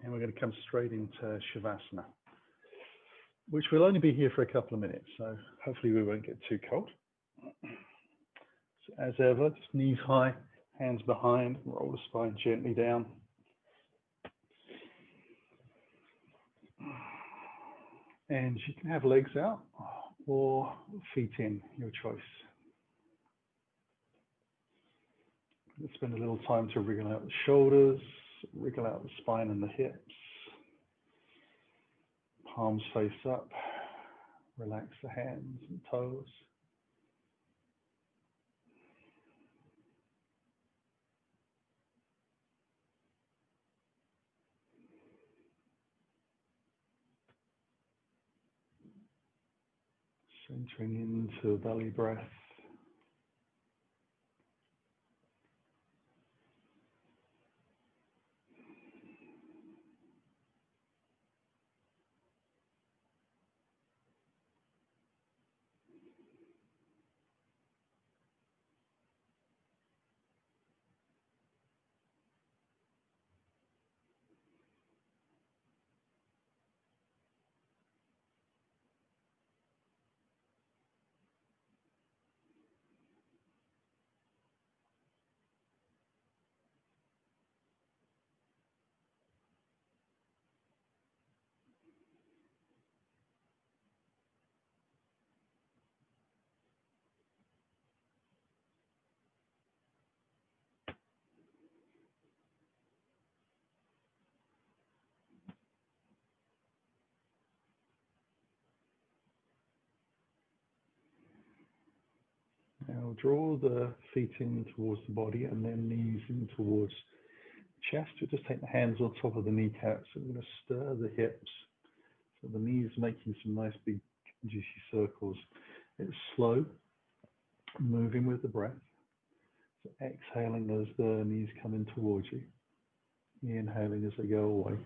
and we're going to come straight into Shavasana, which will only be here for a couple of minutes, so hopefully we won't get too cold. So as ever, just knees high, hands behind, roll the spine gently down. And you can have legs out or feet in, your choice. Let's spend a little time to wriggle out the shoulders, wriggle out the spine and the hips. Palms face up, relax the hands and toes. Centering into a belly breath. Now draw the feet in towards the body and then knees in towards the chest. You'll just take the hands on top of the kneecaps. So we're going to stir the hips. So the knees making some nice big juicy circles. It's slow, moving with the breath. So exhaling as the knees come in towards you. Inhaling as they go away.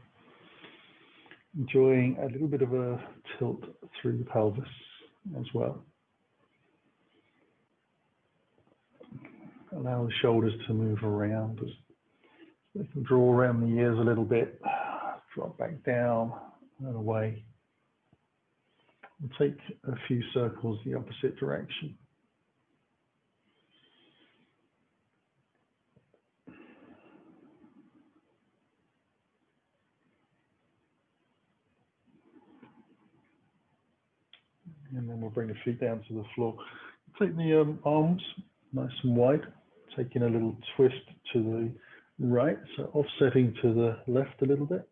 Enjoying a little bit of a tilt through the pelvis as well. Allow the shoulders to move around as they can draw around the ears a little bit, drop back down and away. We'll take a few circles the opposite direction. And then we'll bring the feet down to the floor. Take the arms nice and wide. Taking a little twist to the right, so offsetting to the left a little bit.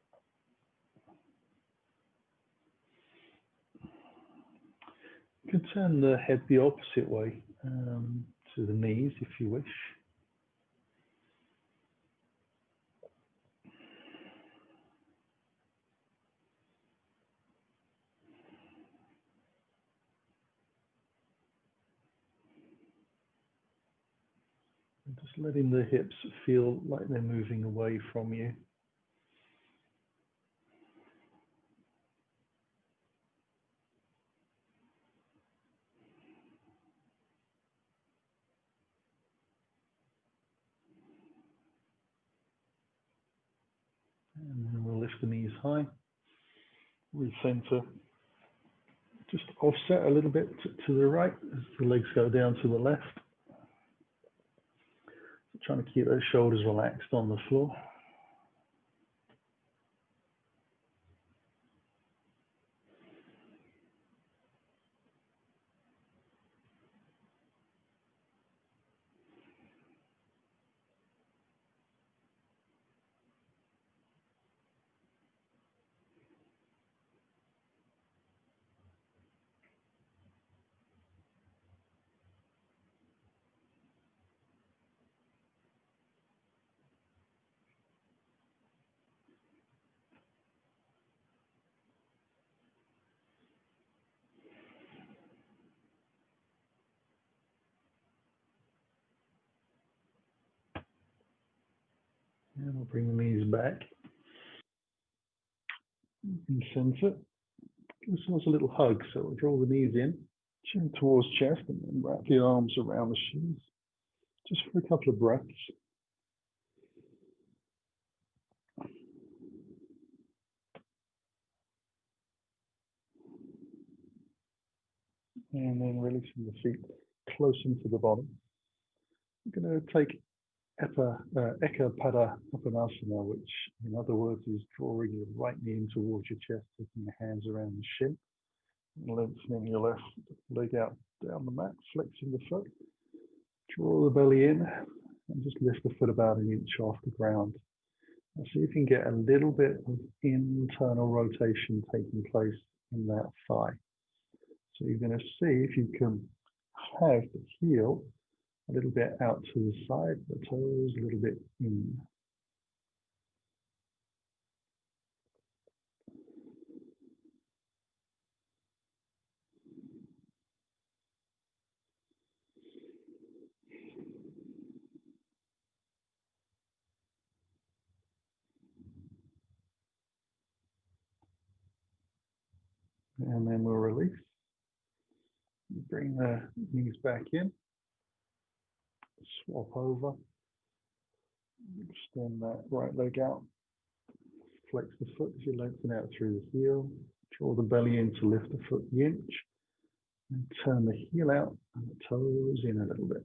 You can turn the head the opposite way to the knees if you wish. Just letting the hips feel like they're moving away from you. And then we'll lift the knees high, recenter, just offset a little bit to the right as the legs go down to the left. Trying to keep those shoulders relaxed on the floor. And we'll bring the knees back. And center. Give ourselves a little hug. So we'll draw the knees in, chin towards chest, and then wrap the arms around the shins. Just for a couple of breaths. And then releasing the feet close into the bottom. We're going to take Eka Pada Uppanasana, which in other words is drawing your right knee in towards your chest, taking your hands around the shin, lengthening your left leg out down the mat, flexing the foot. Draw the belly in and just lift the foot about an inch off the ground. And see if you can get a little bit of internal rotation taking place in that thigh. So you're going to see if you can have the heel a little bit out to the side, the toes a little bit in. And then we'll release. Bring the knees back in. Swap over. Extend that right leg out. Flex the foot as you lengthen out through the heel. Draw the belly in to lift the foot the inch. And turn the heel out and the toes in a little bit.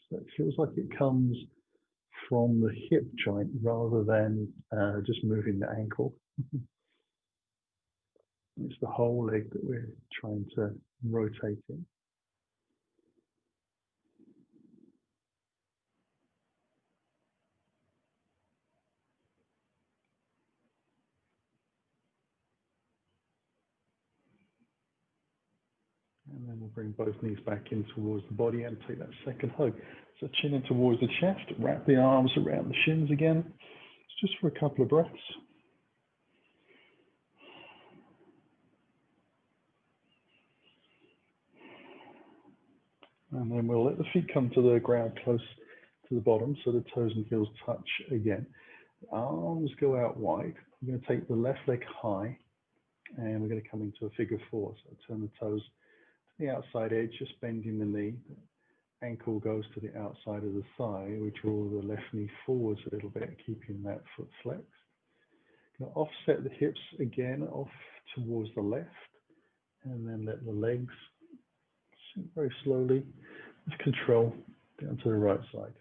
So it feels like it comes from the hip joint rather than just moving the ankle. It's the whole leg that we're trying to rotate in. And then we'll bring both knees back in towards the body and take that second hug. So chin in towards the chest, wrap the arms around the shins again. It's just for a couple of breaths. And then we'll let the feet come to the ground close to the bottom so the toes and heels touch again. The arms go out wide. We're going to take the left leg high and we're going to come into a figure four. So turn the toes to the outside edge, just bending the knee. The ankle goes to the outside of the thigh. We draw the left knee forwards a little bit, keeping that foot flexed. Going to offset the hips again off towards the left and then let the legs sink very slowly with control down to the right side.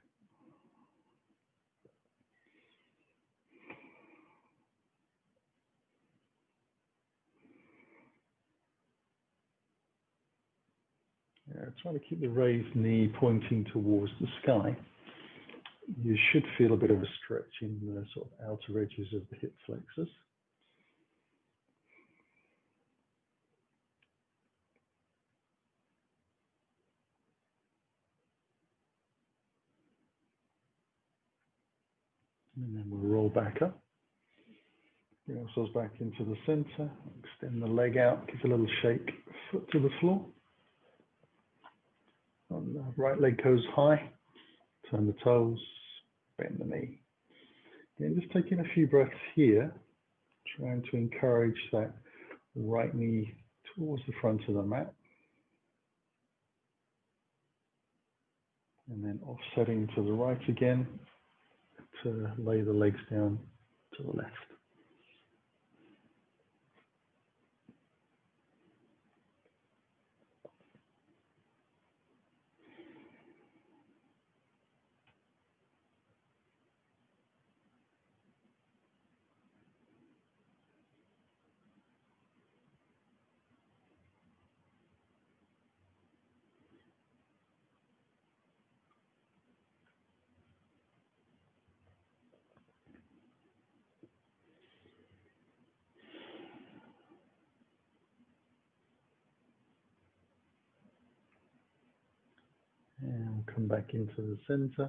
Yeah, try to keep the raised knee pointing towards the sky. You should feel a bit of a stretch in the sort of outer edges of the hip flexors. And then we'll roll back up. Bring ourselves back into the center. Extend the leg out, give a little shake, foot to the floor. And the right leg goes high. Turn the toes, bend the knee. Again, just taking a few breaths here, trying to encourage that right knee towards the front of the mat. And then offsetting to the right again to lay the legs down to the left. And we'll come back into the center.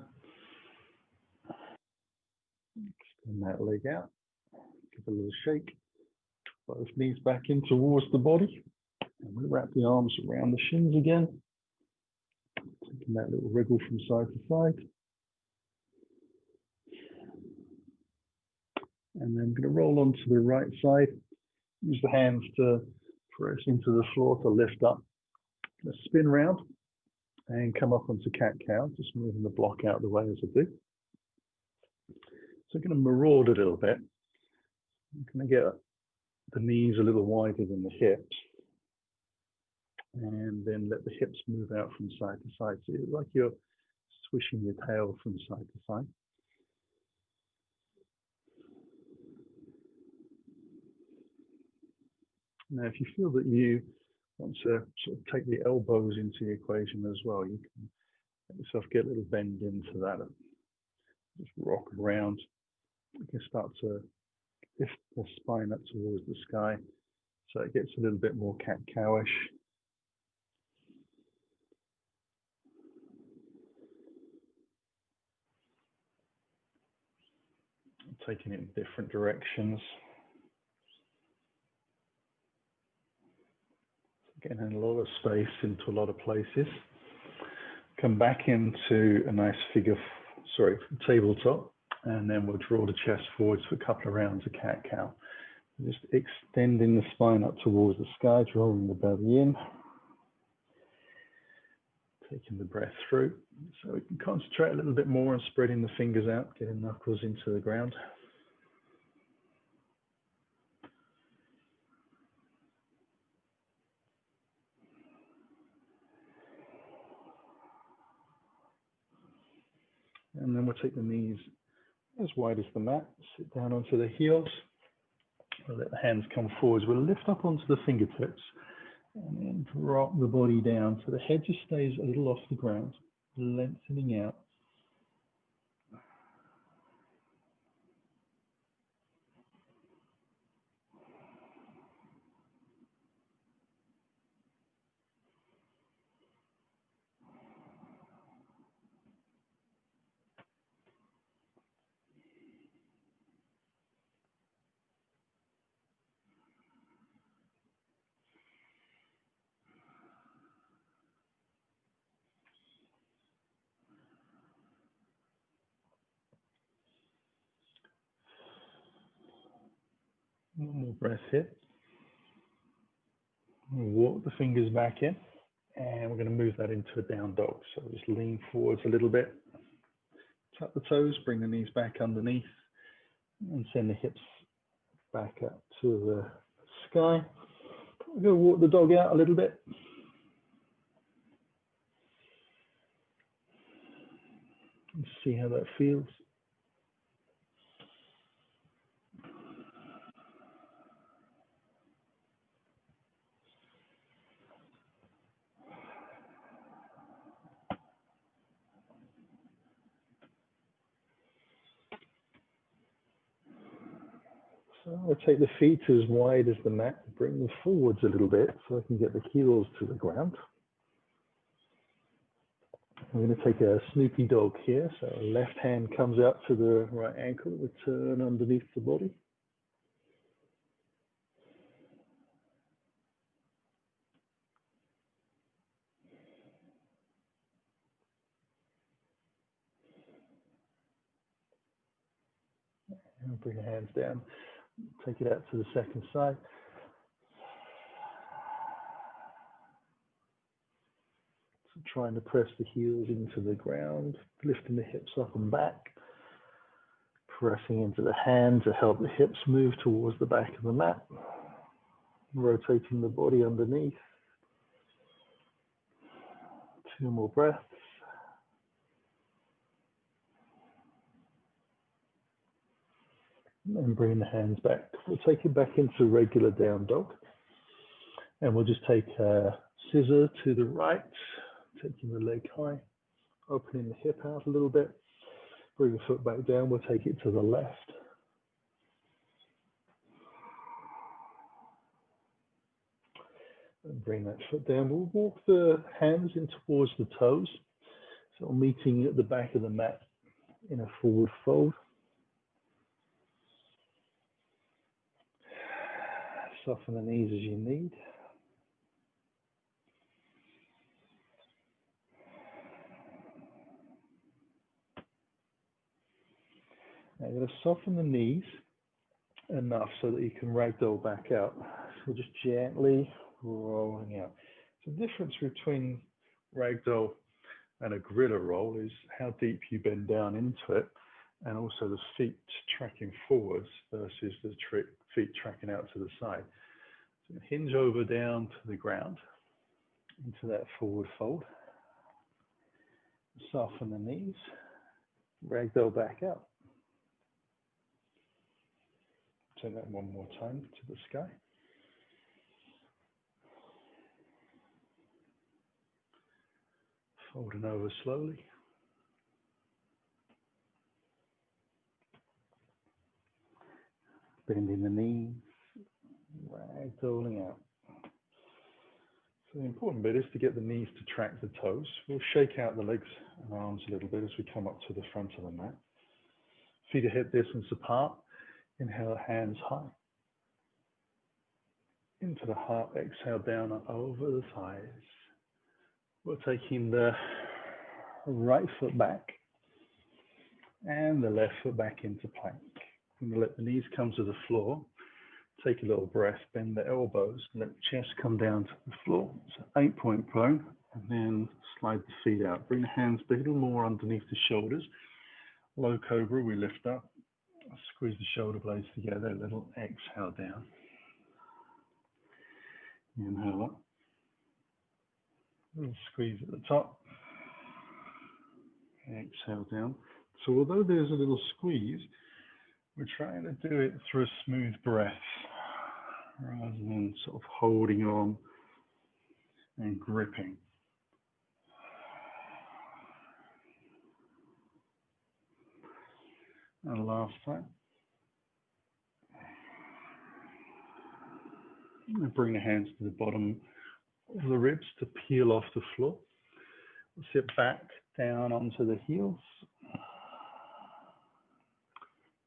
Extend that leg out. Give a little shake. Both knees back in towards the body. And we'll wrap the arms around the shins again. Taking that little wriggle from side to side. And then I'm going to roll onto the right side. Use the hands to press into the floor to lift up. Let's spin round and come up onto cat-cow, just moving the block out of the way as I do. So I'm going to maraud a little bit. I'm going to get the knees a little wider than the hips. And then let the hips move out from side to side. So it's like you're swishing your tail from side to side. Now, if you feel that you want to sort of take the elbows into the equation as well, you can let yourself get a little bend into that. Just rock around. You can start to lift the spine up towards the sky, so it gets a little bit more cat-cowish. Taking it in different directions. Getting a lot of space into a lot of places. Come back into a nice tabletop, and then we'll draw the chest forwards for a couple of rounds of cat-cow. Just extending the spine up towards the sky, drawing the belly in. Taking the breath through. So we can concentrate a little bit more on spreading the fingers out, getting knuckles into the ground. And then we'll take the knees as wide as the mat, sit down onto the heels. We'll let the hands come forwards. We'll lift up onto the fingertips and then drop the body down so the head just stays a little off the ground, lengthening out. One more breath here. We'll walk the fingers back in, and we're going to move that into a down dog. So just lean forwards a little bit, tuck the toes, bring the knees back underneath, and send the hips back up to the sky. We're going to walk the dog out a little bit. And see how that feels. So I'll take the feet as wide as the mat, bring them forwards a little bit so I can get the heels to the ground. I'm going to take a Snoopy dog here. So left hand comes out to the right ankle, we turn underneath the body. And bring the hands down, take it out to the second side. So trying to press the heels into the ground, lifting the hips up and back, pressing into the hand to help the hips move towards the back of the mat, rotating the body underneath. 2 more breaths. And bring the hands back. We'll take it back into regular down dog. And we'll just take a scissor to the right, taking the leg high, opening the hip out a little bit. Bring the foot back down, we'll take it to the left. And bring that foot down. We'll walk the hands in towards the toes. So meeting at the back of the mat in a forward fold. Soften the knees as you need. Now you're going to soften the knees enough so that you can ragdoll back out. So just gently rolling out. So the difference between ragdoll and a gorilla roll is how deep you bend down into it, and also the feet tracking forwards versus the feet tracking out to the side. So hinge over down to the ground, into that forward fold. Soften the knees, ragdoll back out. Turn that one more time to the sky. Folding over slowly. Bending the knees, ragdolling out. So the important bit is to get the knees to track the toes. We'll shake out the legs and arms a little bit as we come up to the front of the mat. Feet are hip distance apart. Inhale, hands high. Into the heart, exhale down and over the thighs. We're taking the right foot back and the left foot back into plank. I'm going to let the knees come to the floor. Take a little breath, bend the elbows, let the chest come down to the floor. So 8-point prone, and then slide the feet out. Bring the hands a little more underneath the shoulders. Low cobra, we lift up. Squeeze the shoulder blades together, a little exhale down. Inhale up. A little squeeze at the top. Exhale down. So although there's a little squeeze, we're trying to do it through a smooth breath rather than sort of holding on and gripping. And last time. And bring the hands to the bottom of the ribs to peel off the floor. We'll sit back down onto the heels.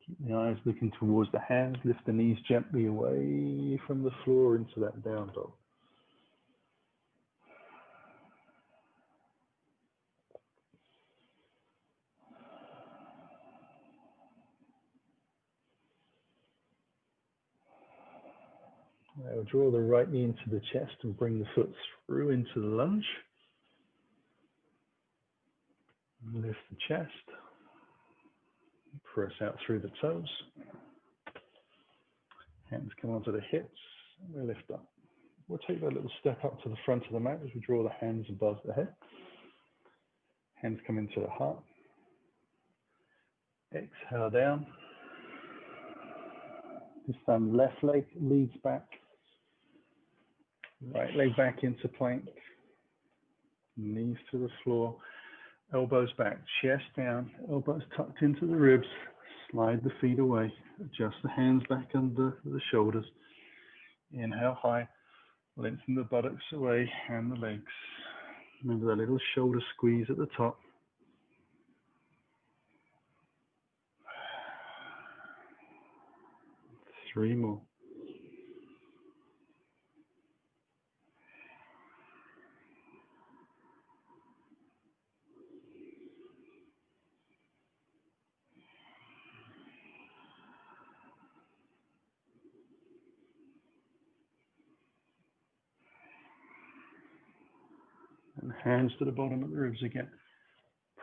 Keep the eyes looking towards the hands. Lift the knees gently away from the floor into that down dog. Now draw the right knee into the chest and bring the foot through into the lunge. Lift the chest. Press out through the toes. Hands come onto the hips. We lift up. We'll take that little step up to the front of the mat as we draw the hands above the head. Hands come into the heart. Exhale down. This time left leg leads back. Right leg back into plank. Knees to the floor. Elbows back, chest down, elbows tucked into the ribs. Slide the feet away. Adjust the hands back under the shoulders. Inhale high. Lengthen the buttocks away and the legs. Remember that little shoulder squeeze at the top. Three more. And hands to the bottom of the ribs again.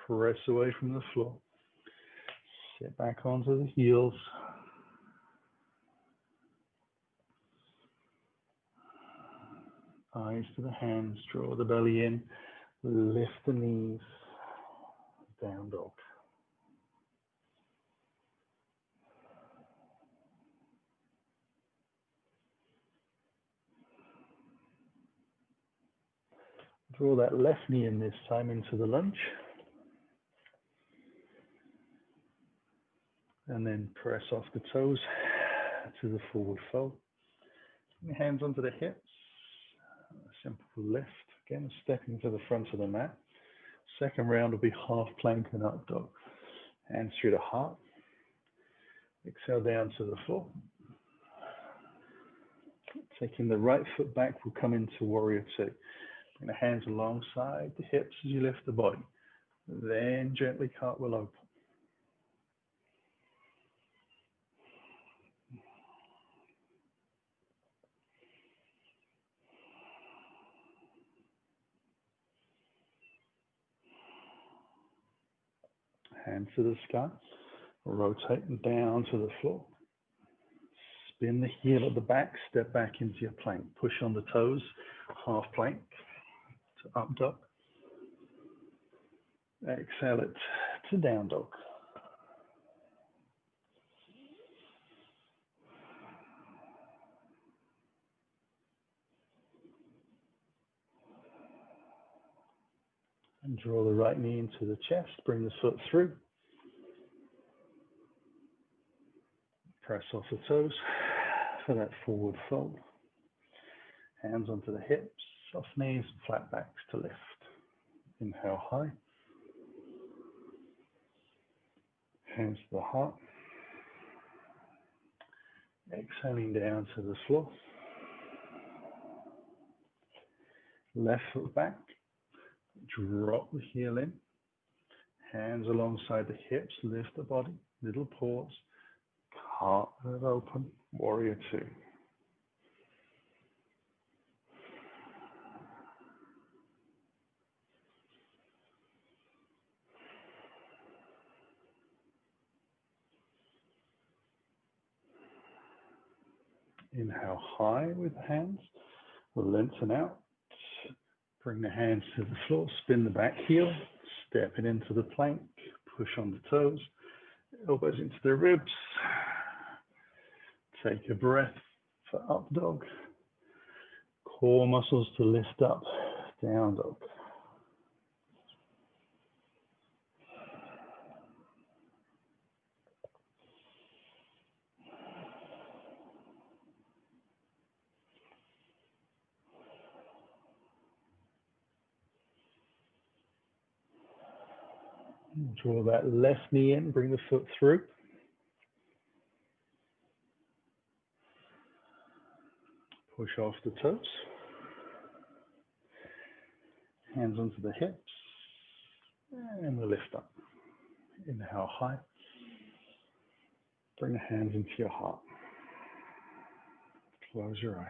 Press away from the floor. Sit back onto the heels. Eyes to the hands. Draw the belly in. Lift the knees. Down dog. Draw that left knee in this time into the lunge. And then press off the toes to the forward fold. Hands onto the hips. A simple lift. Again, stepping to the front of the mat. Second round will be half plank and up dog. Hands through the heart. Exhale down to the floor. Taking the right foot back, we'll come into warrior two. Bring the hands alongside the hips as you lift the body. Then gently cartwheel open. Hands to the sky. Rotate down to the floor. Spin the heel at the back. Step back into your plank. Push on the toes. Half plank. to up dog. Exhale it to down dog. And draw the right knee into the chest, bring the foot through. Press off the toes for that forward fold. Hands onto the hips, soft knees, flat backs to lift. Inhale high. Hands to the heart. Exhaling down to the floor. Left foot back. Drop the heel in. Hands alongside the hips, lift the body. Little pause. Heart open. Warrior two. Inhale high with the hands. Lengthen out. Bring the hands to the floor. Spin the back heel. Step it into the plank. Push on the toes. Elbows into the ribs. Take a breath for up dog. Core muscles to lift up. Down dog. Draw that left knee in, bring the foot through. Push off the toes. Hands onto the hips. And we lift up. Inhale high. Bring the hands into your heart. Close your eyes.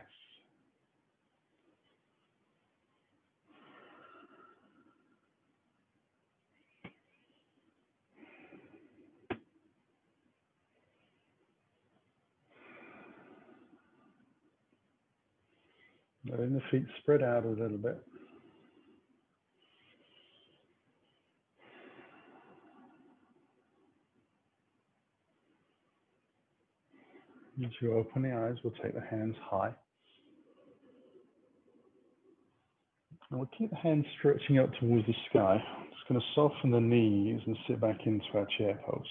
Letting the feet spread out a little bit. As you open the eyes, we'll take the hands high. And we'll keep the hands stretching up towards the sky. Just going to soften the knees and sit back into our chair pose.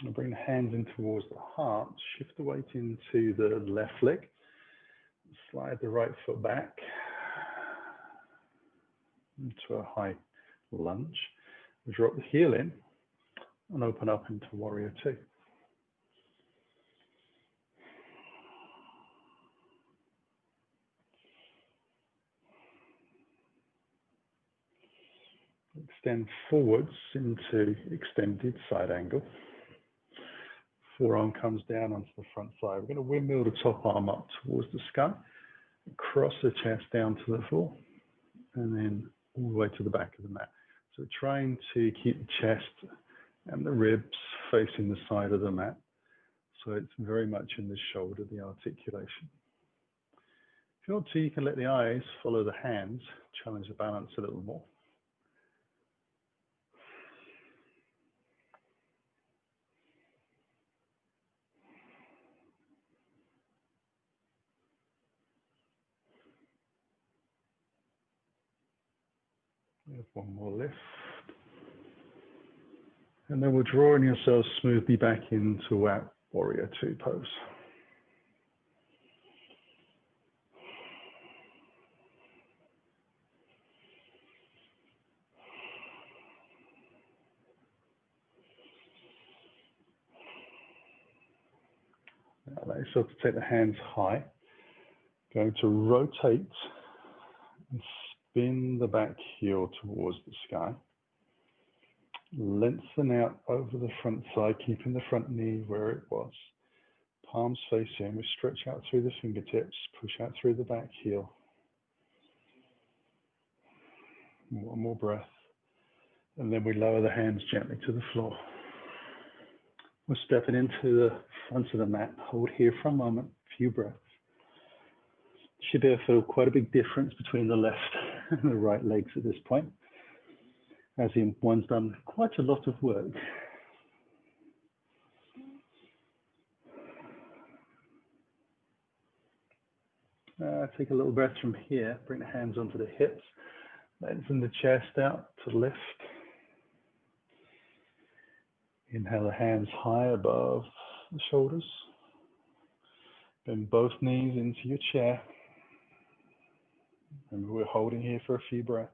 And bring the hands in towards the heart. Shift the weight into the left leg. Slide the right foot back into a high lunge. Drop the heel in and open up into warrior two. Extend forwards into extended side angle. Forearm comes down onto the front side. We're going to windmill the top arm up towards the sky. Cross the chest down to the floor. And then all the way to the back of the mat. So we're trying to keep the chest and the ribs facing the side of the mat. So it's very much in the shoulder, the articulation. If you want to, you can let the eyes follow the hands, challenge the balance a little more. We have one more lift. And then we're drawing yourselves smoothly back into our warrior two pose. Now allow yourself to take the hands high. Going to rotate and spin the back heel towards the sky. Lengthen out over the front side, keeping the front knee where it was. Palms face in. We stretch out through the fingertips, push out through the back heel. One more breath. And then we lower the hands gently to the floor. We're stepping into the front of the mat. Hold here for a moment, a few breaths. Should be able to feel quite a big difference between the left and the right legs at this point, as in one's done quite a lot of work. Take a little breath from here. Bring the hands onto the hips. Lengthen the chest out to lift. Inhale the hands high above the shoulders. Bend both knees into your chair. And we're holding here for a few breaths.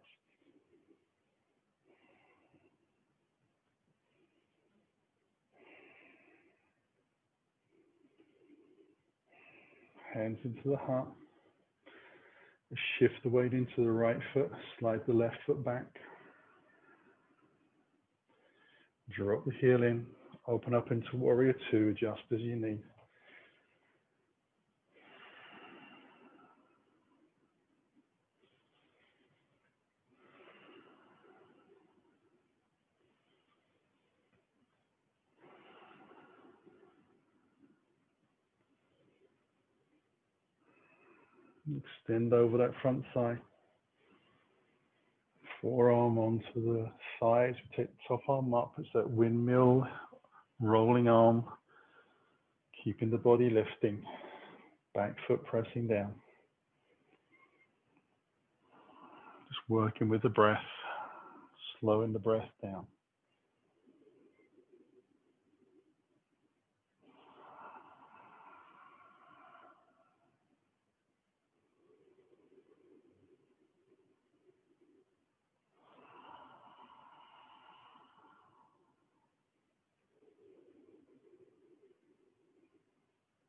Hands into the heart. Shift the weight into the right foot. Slide the left foot back. Drop the heel in. Open up into warrior two. Adjust as you need. Extend over that front thigh. Forearm onto the thighs. We take the top arm up. It's that windmill rolling arm. Keeping the body lifting. Back foot pressing down. Just working with the breath. Slowing the breath down.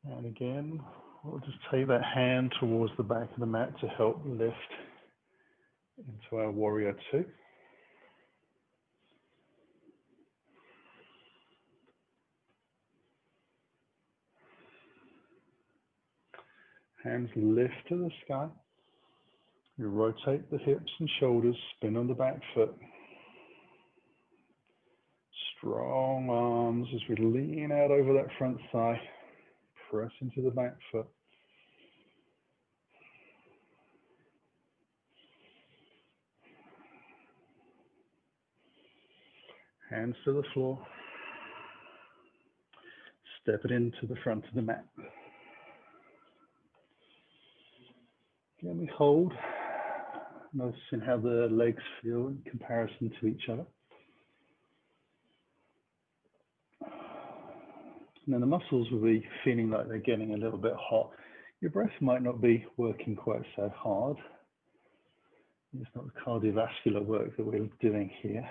And again, we'll just take that hand towards the back of the mat to help lift into our warrior two. Hands lift to the sky. You rotate the hips and shoulders, spin on the back foot. Strong arms as we lean out over that front thigh. Press into the back foot. Hands to the floor. Step it into the front of the mat. Again, we hold, noticing how the legs feel in comparison to each other. And then the muscles will be feeling like they're getting a little bit hot. Your breath might not be working quite so hard. It's not the cardiovascular work that we're doing here,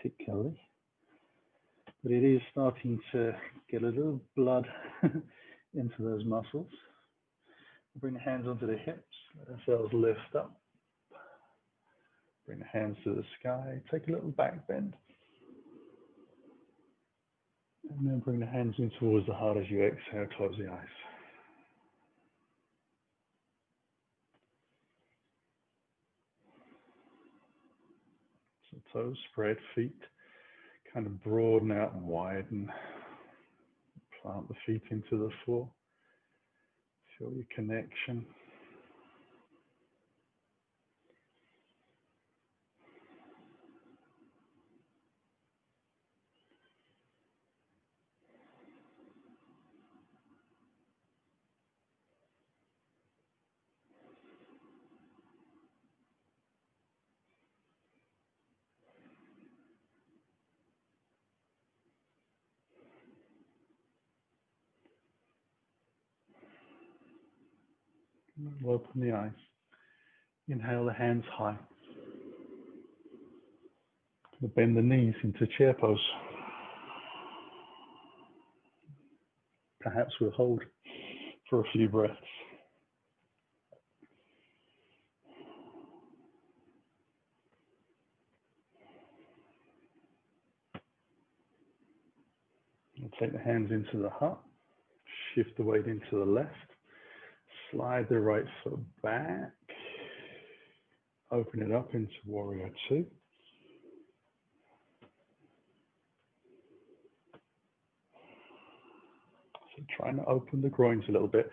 particularly. But it is starting to get a little blood into those muscles. Bring the hands onto the hips, let ourselves lift up. Bring the hands to the sky, take a little back bend. And then bring the hands in towards the heart as you exhale, close the eyes. So toes spread, feet kind of broaden out and widen. Plant the feet into the floor. Feel your connection. We'll open the eyes. Inhale the hands high. Bend the knees into chair pose. Perhaps we'll hold for a few breaths. We'll take the hands into the heart. Shift the weight into the left. Slide the right foot back. Open it up into warrior two. trying to open the groins a little bit.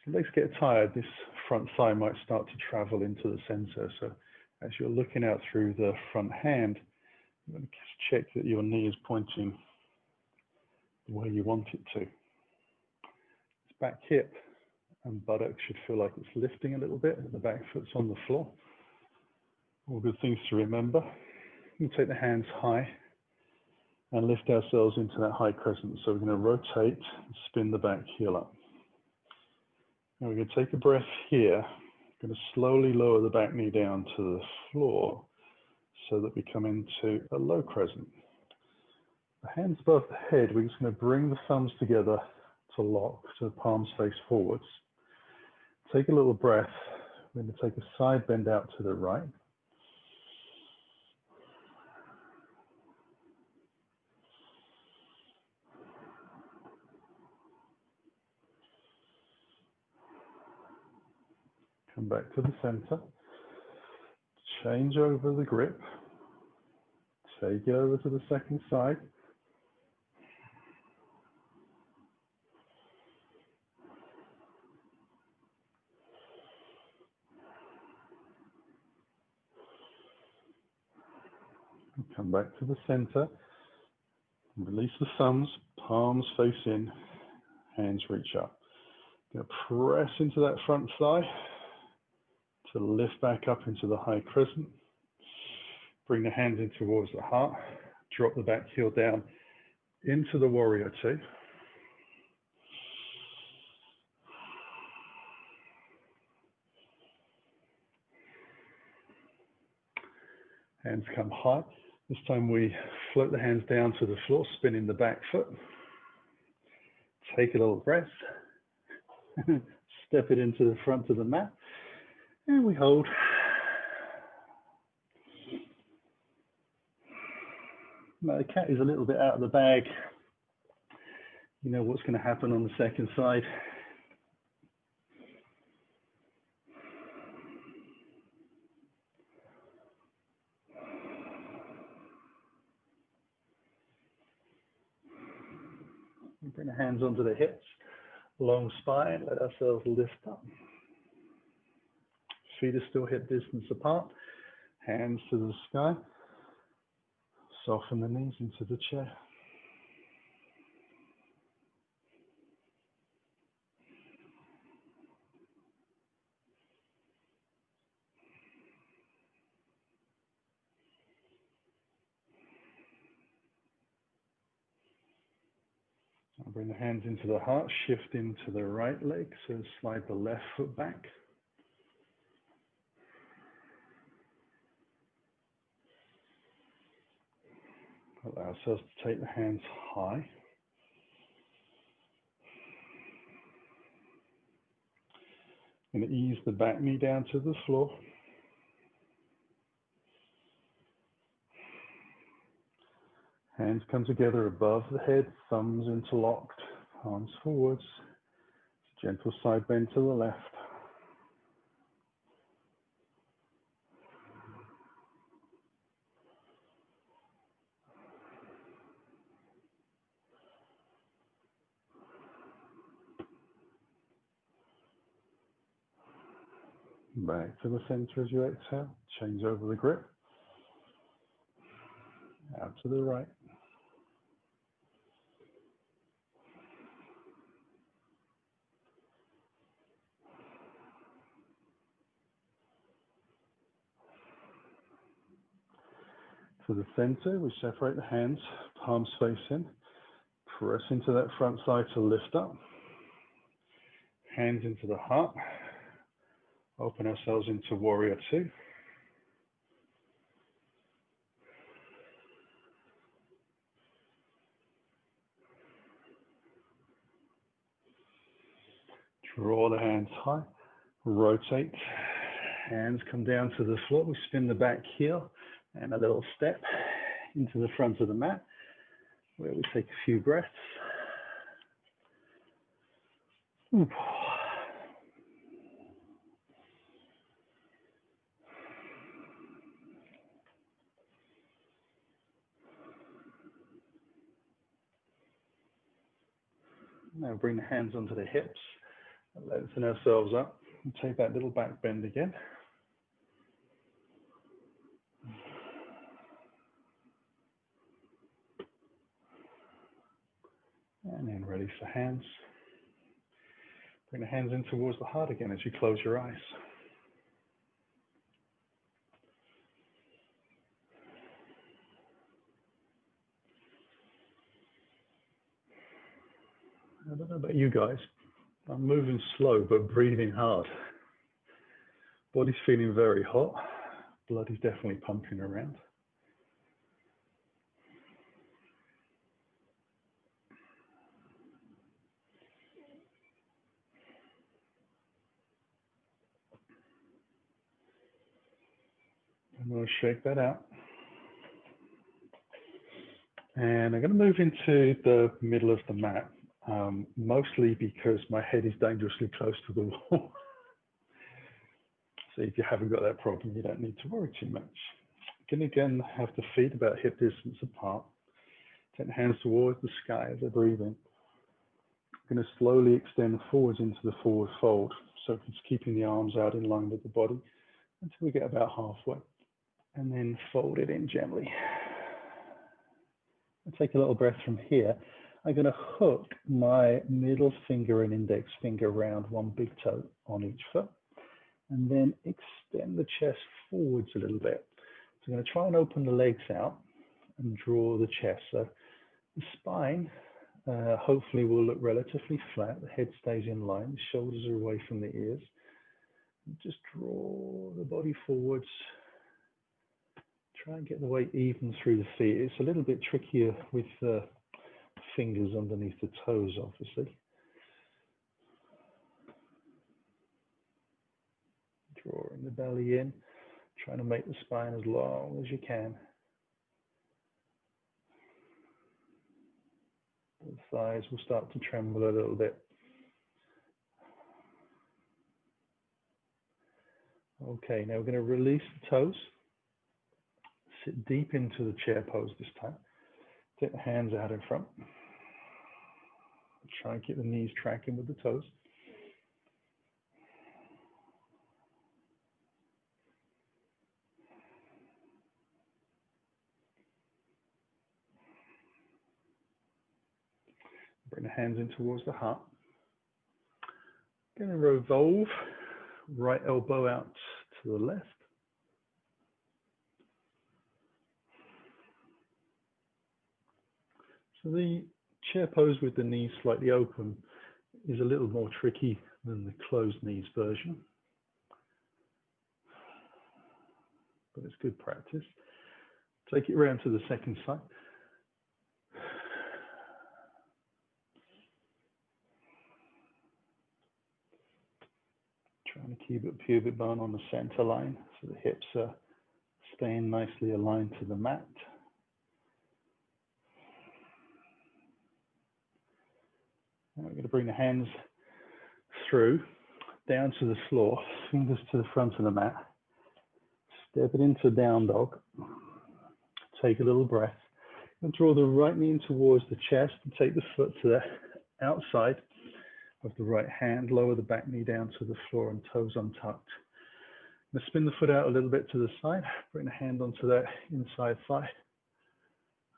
So legs get tired, this front thigh might start to travel into the center. So as you're looking out through the front hand, you're going to check that your knee is pointing the way you want it to. This back hip and buttock should feel like it's lifting a little bit, and the back foot's on the floor. All good things to remember. We take the hands high and lift ourselves into that high crescent. So we're going to rotate and spin the back heel up. Now we're going to take a breath here. We're going to slowly lower the back knee down to the floor so that we come into a low crescent. The hands above the head, we're just going to bring the thumbs together to lock, so the palms face forwards. Take a little breath. We're going to take a side bend out to the right. Come back to the center. Change over the grip. Take it over to the second side. Come back to the center. Release the thumbs, palms face in, hands reach up. Going to press into that front thigh to lift back up into the high crescent. Bring the hands in towards the heart. Drop the back heel down into the warrior two. Hands come high. This time we float the hands down to the floor, spinning the back foot. Take a little breath. Step it into the front of the mat. And we hold. Now the cat is a little bit out of the bag. You know what's going to happen on the second side. Bring the hands onto the hips, long spine, let ourselves lift up. Feet are still hip distance apart, hands to the sky. Soften the knees into the chair. I'll bring the hands into the heart, shift into the right leg, so slide the left foot back. Allow ourselves to take the hands high. And ease the back knee down to the floor. Hands come together above the head, thumbs interlocked, palms forwards. Gentle side bend to the left. Back to the center as you exhale. Change over the grip. Out to the right. To the center, we separate the hands, palms face in. Press into that front side to lift up. Hands into the heart. Open ourselves into warrior two. Draw the hands high. Rotate. Hands come down to the floor. We spin the back heel and a little step into the front of the mat where we take a few breaths. Now bring the hands onto the hips, and lengthen ourselves up, and take that little back bend again. And then release the hands. Bring the hands in towards the heart again as you close your eyes. I don't know about you guys, I'm moving slow but breathing hard. Body's feeling very hot, blood is definitely pumping around. I'm going to shake that out. And I'm going to move into the middle of the mat, mostly because my head is dangerously close to the wall. So if you haven't got that problem, you don't need to worry too much. You can again have the feet about hip distance apart. Take the hands towards the sky as I breathe in. I'm going to slowly extend forwards into the forward fold. So it's keeping the arms out in line with the body until we get about halfway. And then fold it in gently. And take a little breath from here. I'm going to hook my middle finger and index finger around one big toe on each foot. And then extend the chest forwards a little bit. So I'm going to try and open the legs out and draw the chest. So the spine hopefully will look relatively flat. The head stays in line. The shoulders are away from the ears. And just draw the body forwards. Try and get the weight even through the feet. It's a little bit trickier with the fingers underneath the toes, obviously. Drawing the belly in, trying to make the spine as long as you can. The thighs will start to tremble a little bit. Okay, now we're going to release the toes. Sit deep into the chair pose this time. Take the hands out in front. Try and keep the knees tracking with the toes. Bring the hands in towards the heart. Going to revolve, right elbow out to the left. So the chair pose with the knees slightly open is a little more tricky than the closed knees version, but it's good practice. Take it around to the second side. Trying to keep it pubic bone on the center line so the hips are staying nicely aligned to the mat. Now we're going to bring the hands through, down to the floor, fingers to the front of the mat. Step it into down dog. Take a little breath. And draw the right knee in towards the chest and take the foot to the outside of the right hand. Lower the back knee down to the floor and toes untucked. Now spin the foot out a little bit to the side. Bring the hand onto that inside thigh.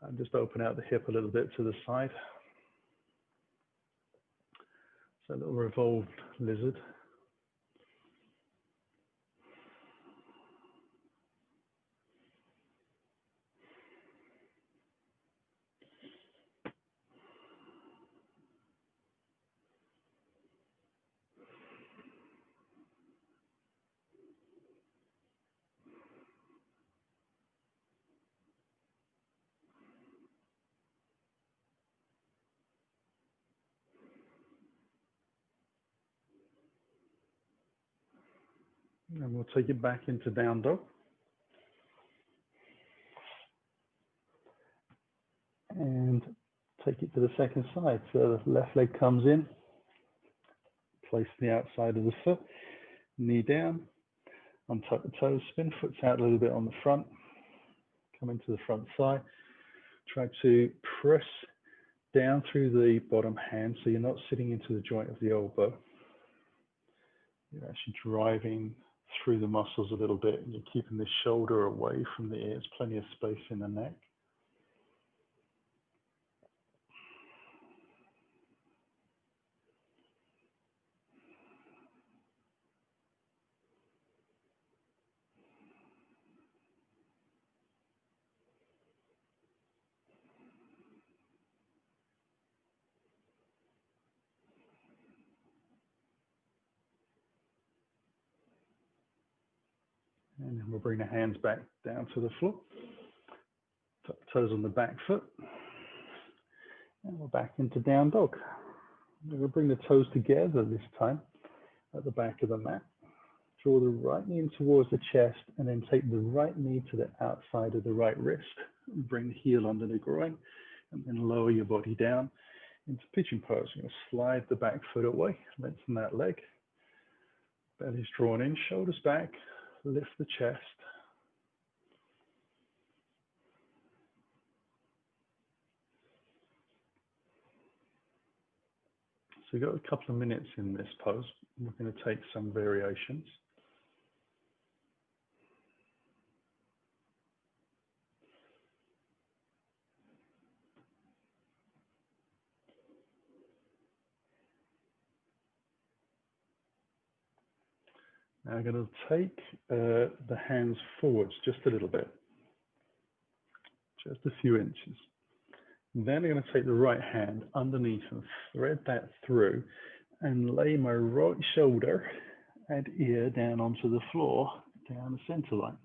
And just open out the hip a little bit to the side. So a little revolved lizard. And we'll take it back into down dog. And take it to the second side. So the left leg comes in, place the outside of the foot, knee down, untuck the toes, spin foot out a little bit on the front, come into the front thigh. Try to press down through the bottom hand, so you're not sitting into the joint of the elbow. You're actually driving through the muscles a little bit, and you're keeping the shoulder away from the ears, plenty of space in the neck. And then we'll bring the hands back down to the floor. Tuck the toes on the back foot. And we're back into down dog. We'll bring the toes together this time at the back of the mat. Draw the right knee in towards the chest, and then take the right knee to the outside of the right wrist. Bring the heel under the groin, and then lower your body down into pigeon pose. You're going to slide the back foot away, lengthen that leg. Belly's drawn in, shoulders back, lift the chest. So we've got a couple of minutes in this pose. We're going to take some variations. Now I'm going to take the hands forwards just a little bit, just a few inches. Then I'm going to take the right hand underneath and thread that through and lay my right shoulder and ear down onto the floor, down the center line.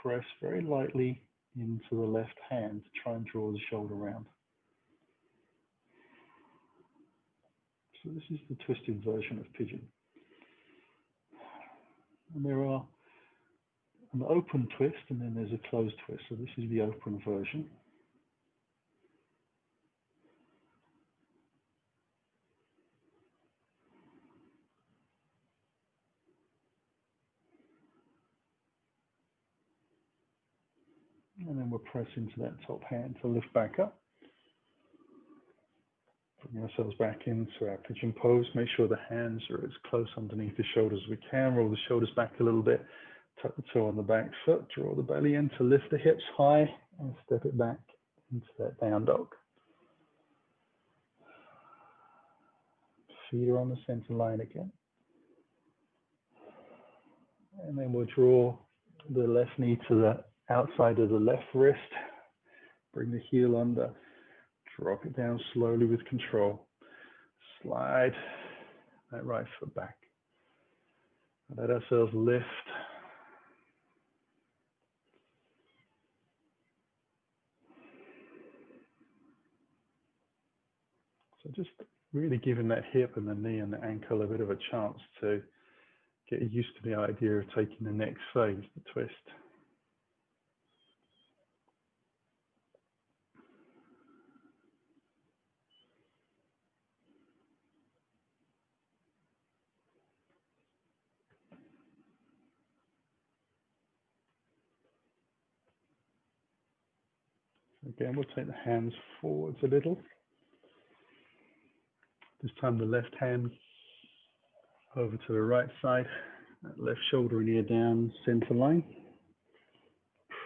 Press very lightly into the left hand to try and draw the shoulder round. So this is the twisted version of pigeon. And there are an open twist and then there's a closed twist. So this is the open version. And then we'll press into that top hand to lift back up. Bring ourselves back into our pigeon pose. Make sure the hands are as close underneath the shoulders as we can. Roll the shoulders back a little bit. Tuck the toe on the back foot. Draw the belly in to lift the hips high and step it back into that down dog. Feet are on the center line again. And then we'll draw the left knee to the outside of the left wrist. Bring the heel under. Drop it down slowly with control. Slide that right foot back. Let ourselves lift. So just really giving that hip and the knee and the ankle a bit of a chance to get used to the idea of taking the next phase, the twist. Again, we'll take the hands forwards a little. This time the left hand over to the right side, that left shoulder and ear down, center line.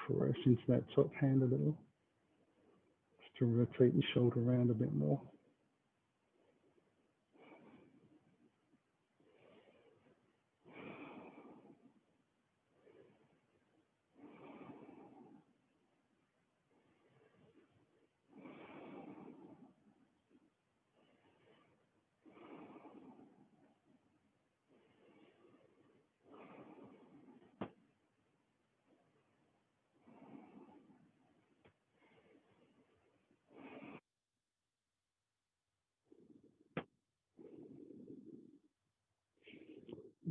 Press into that top hand a little, just to rotate the shoulder around a bit more.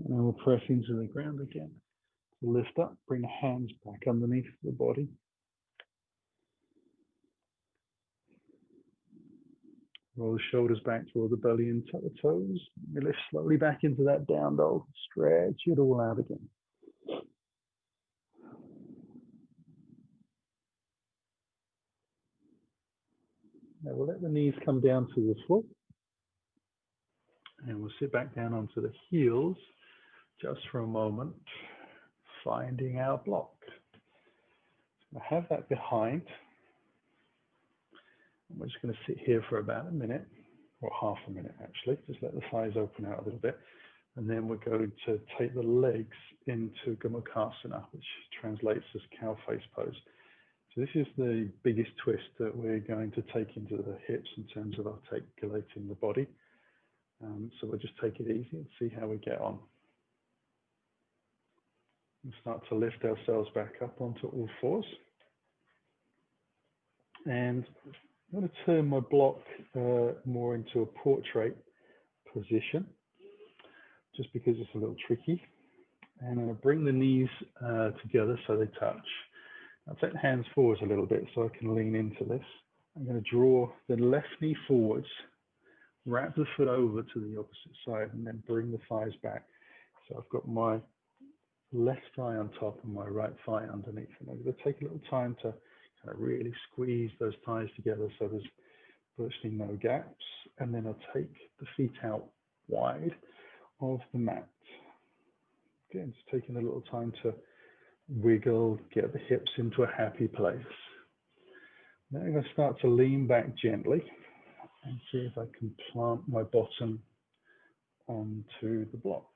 Now we'll press into the ground again. Lift up, bring the hands back underneath the body. Roll the shoulders back, draw the belly in, tuck the toes. We lift slowly back into that down dog. Stretch it all out again. Now we'll let the knees come down to the floor, and we'll sit back down onto the heels just for a moment, finding our block. So I have that behind. And we're just going to sit here for about a minute, or half a minute actually, just let the thighs open out a little bit. And then we're going to take the legs into Gomukhasana, which translates as cow face pose. So this is the biggest twist that we're going to take into the hips in terms of articulating the body. So we'll just take it easy and see how we get on. And start to lift ourselves back up onto all fours. And I'm going to turn my block more into a portrait position, just because it's a little tricky. And I'm going to bring the knees together so they touch. I'll take the hands forwards a little bit so I can lean into this. I'm going to draw the left knee forwards, wrap the foot over to the opposite side, and then bring the thighs back. So I've got my left thigh on top and my right thigh underneath. And I'm going to take a little time to kind of really squeeze those thighs together so there's virtually no gaps. And then I'll take the feet out wide of the mat. Again, just taking a little time to wiggle, get the hips into a happy place. Then I'm going to start to lean back gently and see if I can plant my bottom onto the block,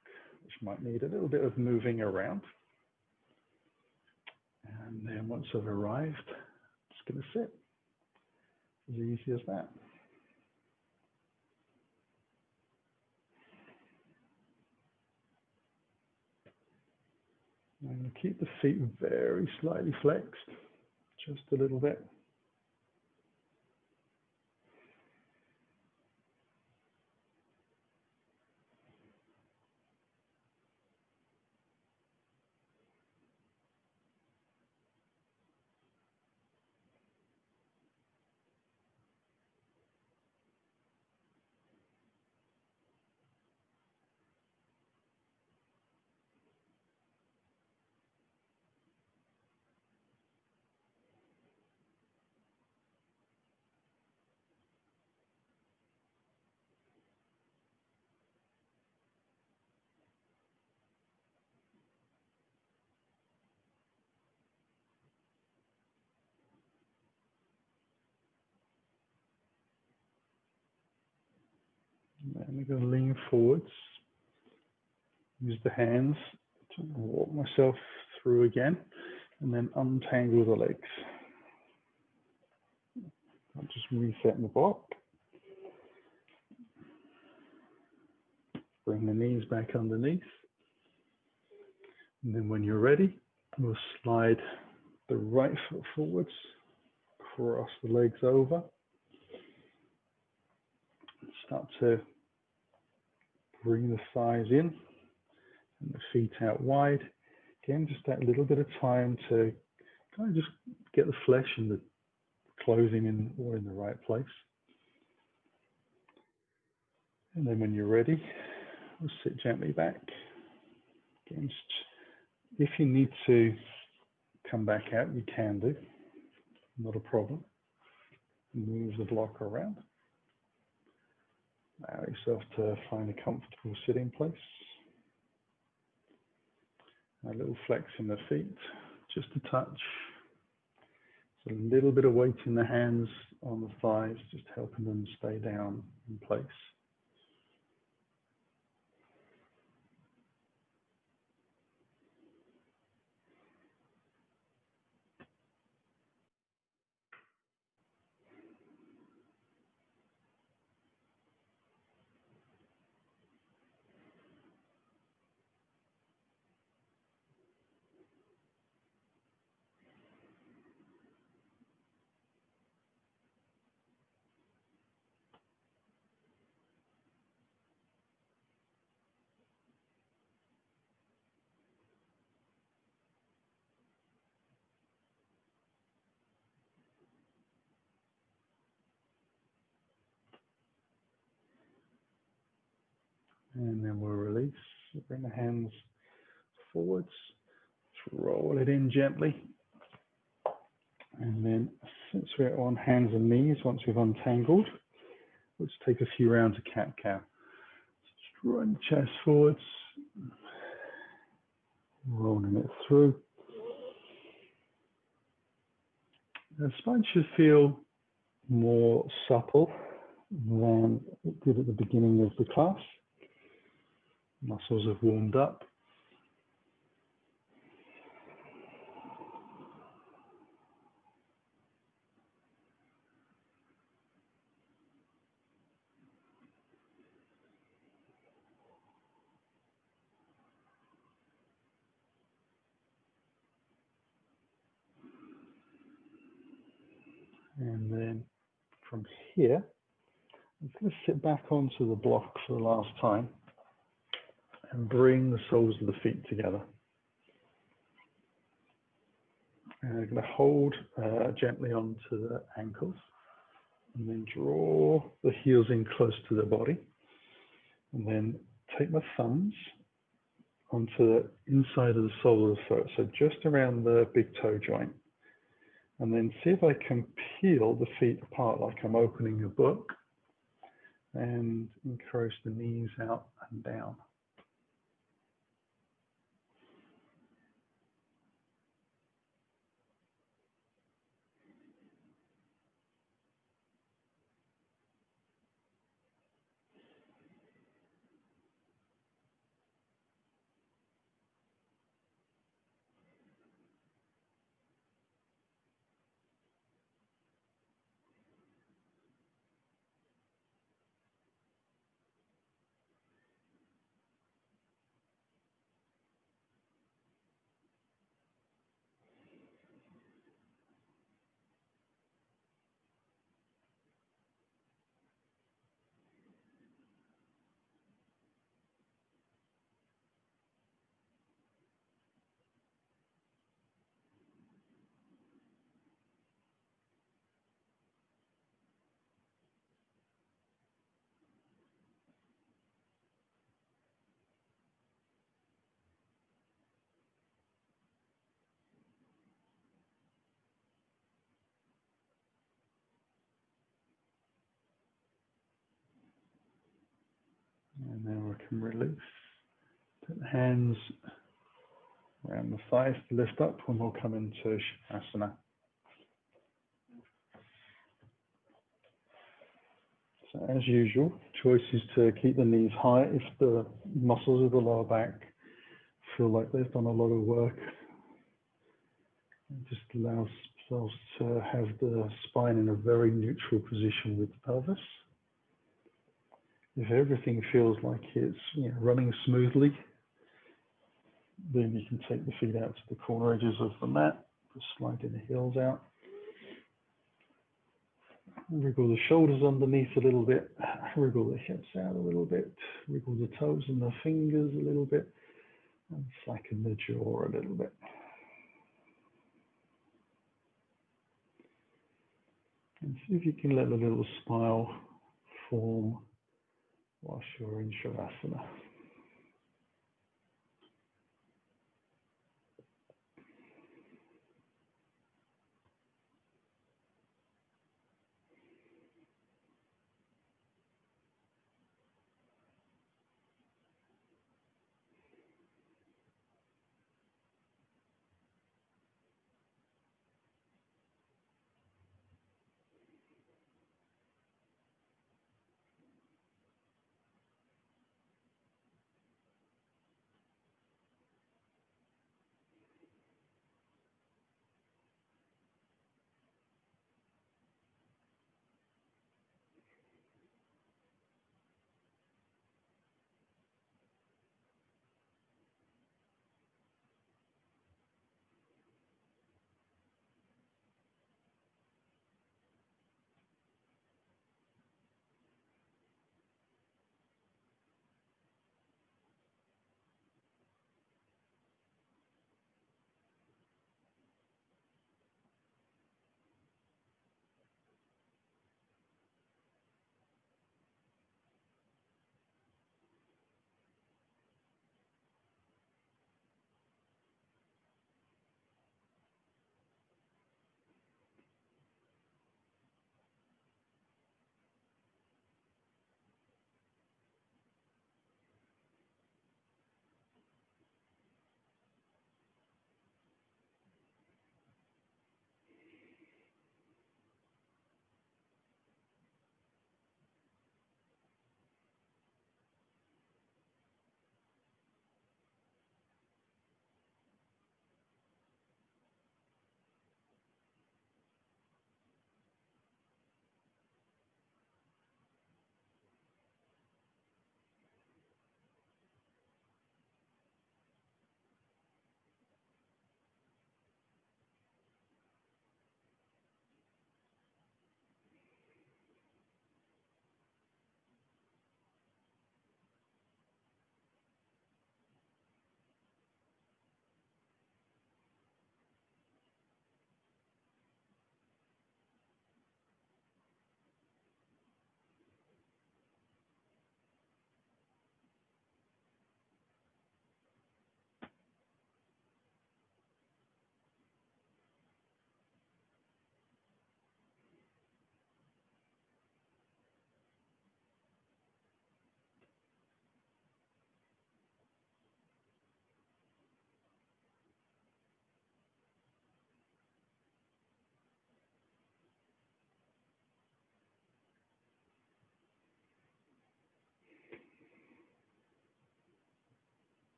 which might need a little bit of moving around. And then once I've arrived, I'm just going to sit. As easy as that. I'm going to keep the feet very slightly flexed, just a little bit. And I'm going to lean forwards, use the hands to walk myself through again, and then untangle the legs. I'm just resetting the block. Bring the knees back underneath. And then when you're ready, we'll slide the right foot forwards, cross the legs over. Start to bring the thighs in and the feet out wide. Again, just that little bit of time to kind of just get the flesh and the clothing in all in the right place. And then when you're ready, we'll sit gently back. Again, just, if you need to come back out, you can do, not a problem. Move the block around. Allow yourself to find a comfortable sitting place. A little flex in the feet, just a touch. So a little bit of weight in the hands on the thighs, just helping them stay down in place. And then we'll release, bring the hands forwards, roll it in gently, And then since we're on hands and knees, once we've untangled, let's take a few rounds of cat-cow. Just run the chest forwards, rolling it through. The spine should feel more supple than it did at the beginning of the class. Muscles have warmed up. And then from here, I'm going to sit back onto the block for the last time and bring the soles of the feet together. And I'm going to hold gently onto the ankles and then draw the heels in close to the body. And then take my thumbs onto the inside of the sole of the foot, so just around the big toe joint. And then see if I can peel the feet apart like I'm opening a book and encourage the knees out and down. And then we can release. Put the hands around the thighs to lift up, and we'll come into Shavasana. So as usual, choice is to keep the knees high if the muscles of the lower back feel like they've done a lot of work. It just allows ourselves to have the spine in a very neutral position with the pelvis. If everything feels like it's running smoothly, then you can take the feet out to the corner edges of the mat, just sliding the heels out. Wriggle the shoulders underneath a little bit, wriggle the hips out a little bit, wriggle the toes and the fingers a little bit, and slacken the jaw a little bit. And see if you can let a little smile form whilst you're in Shavasana.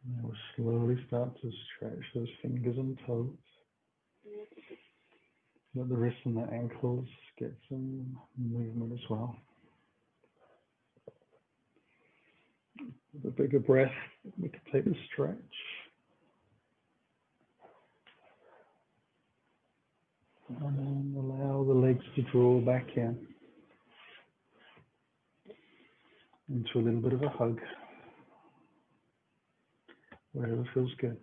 And we'll slowly start to stretch those fingers and toes. Let the wrists and the ankles get some movement as well. With a bigger breath, we can take the stretch. And then allow the legs to draw back in into a little bit of a hug, wherever feels good.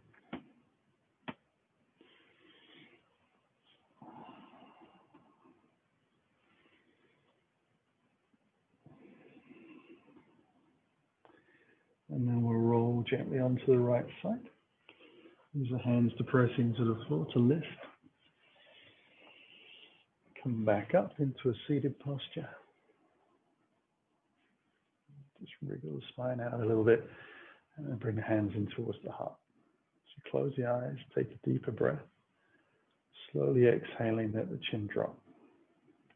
And then we'll roll gently onto the right side. Use the hands to press into the floor to lift. Come back up into a seated posture. Just wriggle the spine out a little bit and then bring the hands in towards the heart. So close the eyes, take a deeper breath. Slowly exhaling, let the chin drop.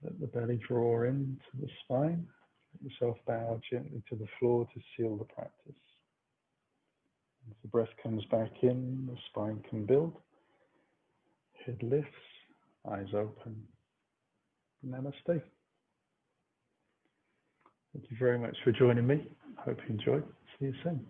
Let the belly draw into the spine. Let yourself bow gently to the floor to seal the practice. As the breath comes back in, the spine can build. Head lifts, eyes open. Namaste. Thank you very much for joining me. Hope you enjoyed. See you soon.